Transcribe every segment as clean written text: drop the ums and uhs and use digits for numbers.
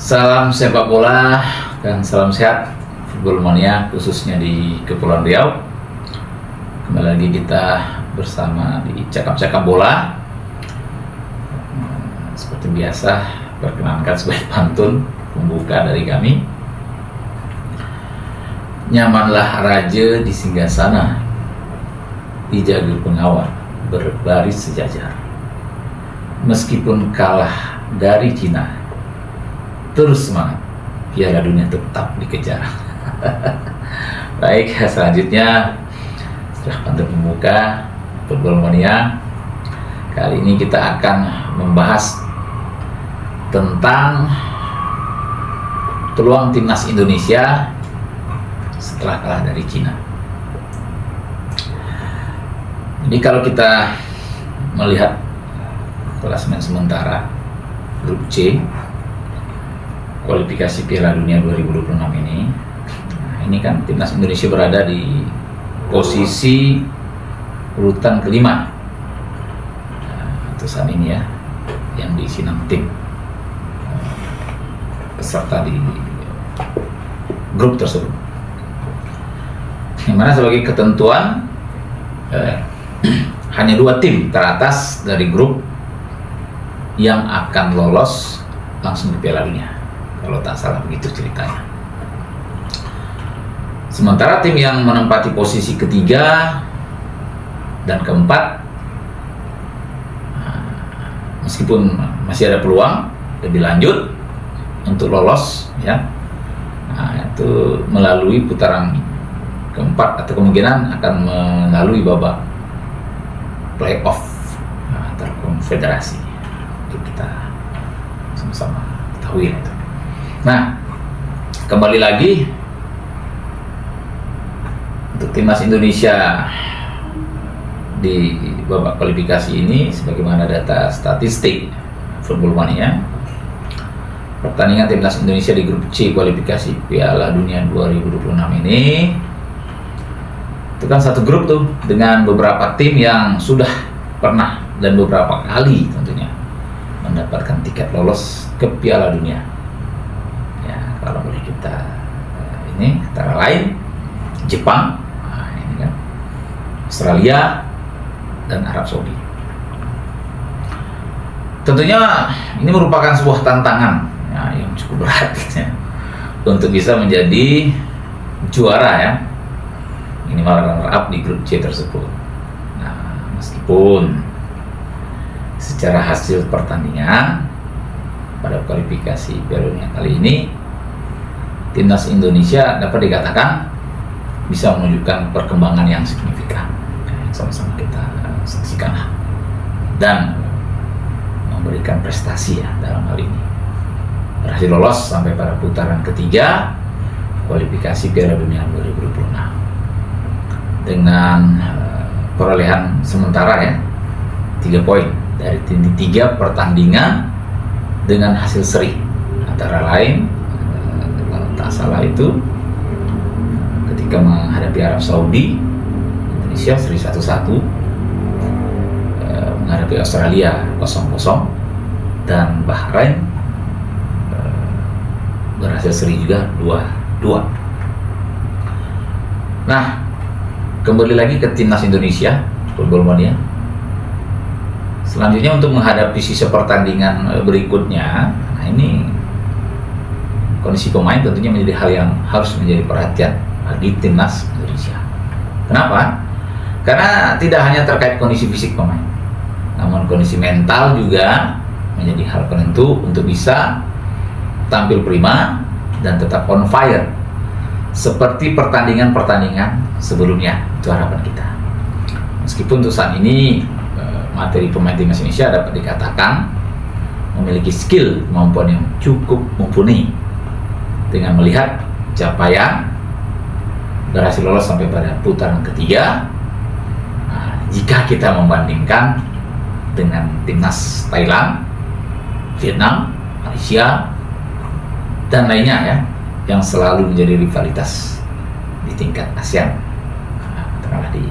Salam sepak bola dan salam sehat Football Mania, khususnya di Kepulauan Riau. Kembali lagi kita bersama di Cakap-Cakap Bola. Seperti biasa, perkenalkan sebagai pantun pembuka dari kami. Nyamanlah raja di singgasana, dijaga pengawal berbaris sejajar. Meskipun kalah dari Cina, terus semangat, Piala Dunia tetap dikejar. Baik, selanjutnya setelah pantun pembuka Football Mania, kali ini kita akan membahas tentang peluang timnas Indonesia setelah kalah dari Cina. Jadi kalau kita melihat klasemen sementara grup C kualifikasi Piala Dunia 2026 ini, ini kan timnas Indonesia berada di posisi urutan kelima. Itu saat ini ya, yang diisi 6 tim peserta di grup tersebut. Yang mana sebagai ketentuan hanya 2 tim teratas dari grup yang akan lolos langsung ke Piala Dunia, kalau tak salah begitu ceritanya. Sementara tim yang menempati posisi ketiga dan keempat, meskipun masih ada peluang lebih lanjut untuk lolos ya, itu melalui putaran keempat atau kemungkinan akan melalui babak playoff antar konfederasi. Itu kita sama-sama ketahui itu. Nah, kembali lagi untuk timnas Indonesia di babak kualifikasi ini, sebagaimana data statistik Football Mania, pertandingan timnas Indonesia di grup C kualifikasi Piala Dunia 2026 ini, itu kan satu grup tuh dengan beberapa tim yang sudah pernah dan beberapa kali tentunya mendapatkan tiket lolos ke Piala Dunia. Ya, kalau boleh kita ini antara lain Jepang, ini kan, Australia dan Arab Saudi. Tentunya ini merupakan sebuah tantangan ya, yang cukup berat ya, untuk bisa menjadi juara ya, minimal runner-up di grup C tersebut. Nah, meskipun secara hasil pertandingan pada kualifikasi Piala Dunia kali ini, timnas Indonesia dapat dikatakan bisa menunjukkan perkembangan yang signifikan. Sama-sama kita saksikan dan memberikan prestasi ya dalam hal ini. Berhasil lolos sampai pada putaran ketiga kualifikasi Piala Dunia 2026 dengan perolehan sementara ya 3 poin dari 3 pertandingan dengan hasil seri, antara lain kalau tak salah itu ketika menghadapi Arab Saudi, Indonesia seri 1-1, menghadapi Australia 0-0, dan Bahrain berhasil seri juga 2-2. Nah, kembali lagi ke timnas Indonesia Football Mania. Selanjutnya untuk menghadapi sisa pertandingan berikutnya, nah ini kondisi pemain tentunya menjadi hal yang harus menjadi perhatian bagi timnas Indonesia. Kenapa? Karena tidak hanya terkait kondisi fisik pemain, namun kondisi mental juga menjadi hal penentu untuk bisa tampil prima dan tetap on fire seperti pertandingan-pertandingan sebelumnya. Itu harapan kita. Meskipun untuk saat ini materi pemain timnas Indonesia dapat dikatakan memiliki skill kemampuan yang cukup mumpuni, dengan melihat capaian berhasil lolos sampai pada putaran ketiga. Nah, jika kita membandingkan dengan timnas Thailand, Vietnam, Malaysia, dan lainnya ya, yang selalu menjadi rivalitas di tingkat ASEAN, terutama di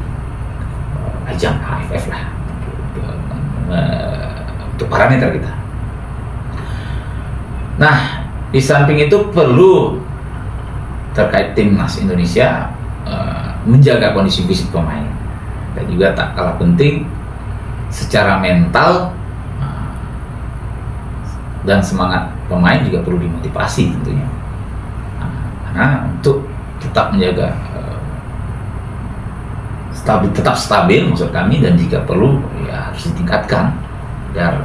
ajang AFF lah, untuk parameter kita. Nah, Di samping itu perlu terkait timnas Indonesia menjaga kondisi fisik pemain, dan juga tak kalah penting secara mental dan semangat pemain juga perlu dimotivasi tentunya. Karena untuk tetap menjaga tetap stabil maksud kami, dan jika perlu ya harus ditingkatkan agar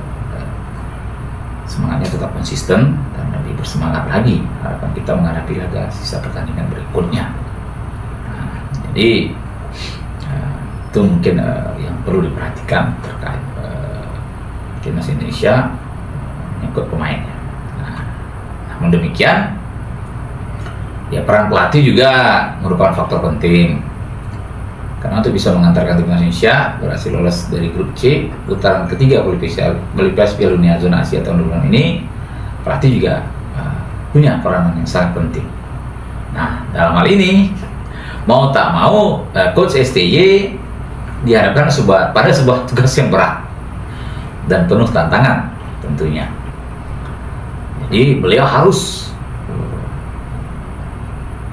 semangatnya tetap konsisten dan lebih bersemangat lagi harapan kita menghadapi laga sisa pertandingan berikutnya. Jadi itu mungkin yang perlu diperhatikan terkait timnas Indonesia ikut pemainnya. Namun demikian, ya peran pelatih juga merupakan faktor penting, karena untuk bisa mengantarkan timnas Indonesia berhasil lolos dari grup C putaran ketiga kualifikasi Piala Dunia zona Asia tahun 2006 ini, pelatih juga punya peranan yang sangat penting. Nah, dalam hal ini mau tak mau Coach STY diharapkan pada sebuah tugas yang berat dan penuh tantangan tentunya. Jadi beliau harus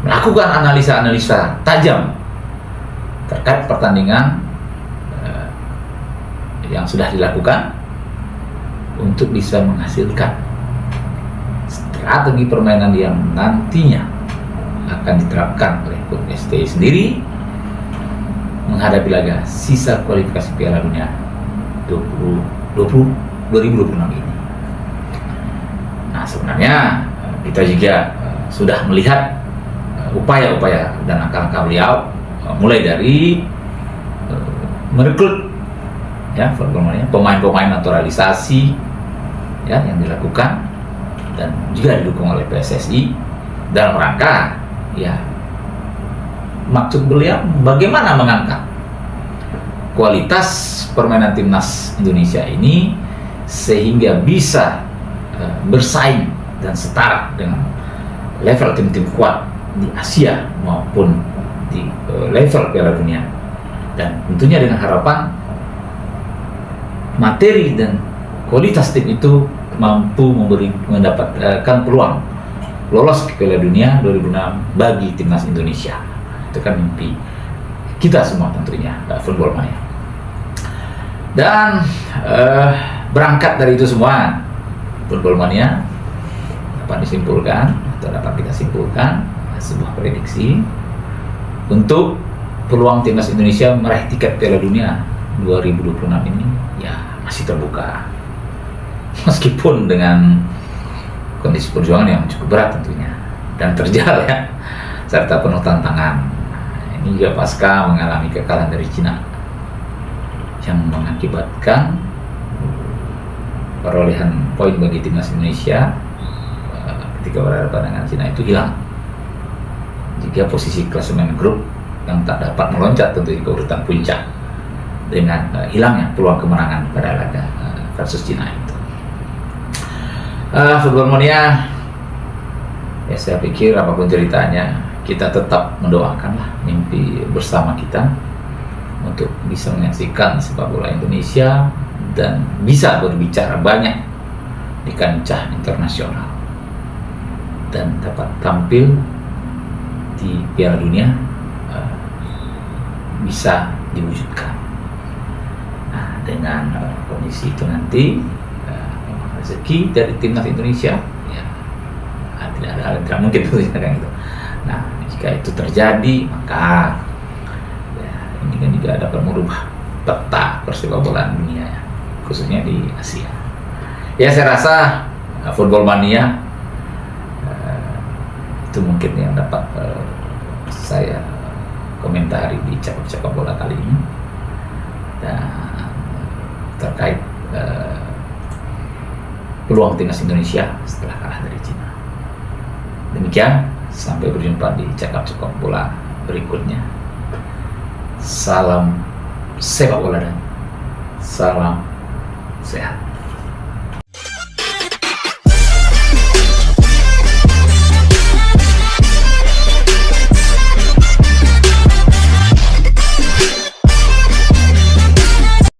melakukan analisa-analisa tajam terkait pertandingan yang sudah dilakukan untuk bisa menghasilkan strategi permainan yang nantinya akan diterapkan oleh Coach STY sendiri menghadapi laga sisa kualifikasi Piala Dunia 2026 ini. Nah, sebenarnya kita juga sudah melihat upaya-upaya dan langkah-langkah beliau, mulai dari merekrut ya pemain-pemain naturalisasi ya yang dilakukan dan juga didukung oleh PSSI dalam rangka ya maksud beliau bagaimana mengangkat kualitas permainan timnas Indonesia ini sehingga bisa bersaing dan setara dengan level tim-tim kuat di Asia maupun di level Piala Dunia, dan tentunya dengan harapan materi dan kualitas tim itu mampu mendapatkan peluang lolos ke Piala Dunia 2006 bagi timnas Indonesia. Itu kan mimpi kita semua tentunya, Football Mania. Dan berangkat dari itu semua, Football Mania dapat disimpulkan atau dapat kita simpulkan sebuah prediksi untuk peluang timnas Indonesia meraih tiket Piala Dunia 2026 ini ya masih terbuka, meskipun dengan kondisi perjuangan yang cukup berat tentunya dan terjal ya, serta penuh tantangan. Ini juga pasca mengalami kekalahan dari Cina yang mengakibatkan perolehan poin bagi timnas Indonesia ketika berhadapan dengan Cina itu hilang, jika posisi klasemen grup yang tak dapat meloncat tentunya ke urutan puncak dengan hilangnya peluang kemenangan pada laga versus Cina itu. Football Mania, ya saya pikir apapun ceritanya kita tetap mendoakanlah mimpi bersama kita untuk bisa menyaksikan sepak bola Indonesia dan bisa berbicara banyak di kancah internasional dan dapat tampil di Piala Dunia bisa diwujudkan. Nah, dengan kondisi itu nanti rezeki dari timnas Indonesia ya tidak ada hal yang tidak mungkin tentunya kan gitu. Nah, jika itu terjadi maka ya, ini kan juga dapat merubah peta persepak bola dunia ya, khususnya di Asia. Ya saya rasa Football Mania itu mungkin yang dapat saya komentari di cakap-cakap bola kali ini, dan terkait peluang timnas Indonesia setelah kalah dari Cina. Demikian, sampai berjumpa di cakap-cakap bola berikutnya. Salam sepak bola dan salam sehat.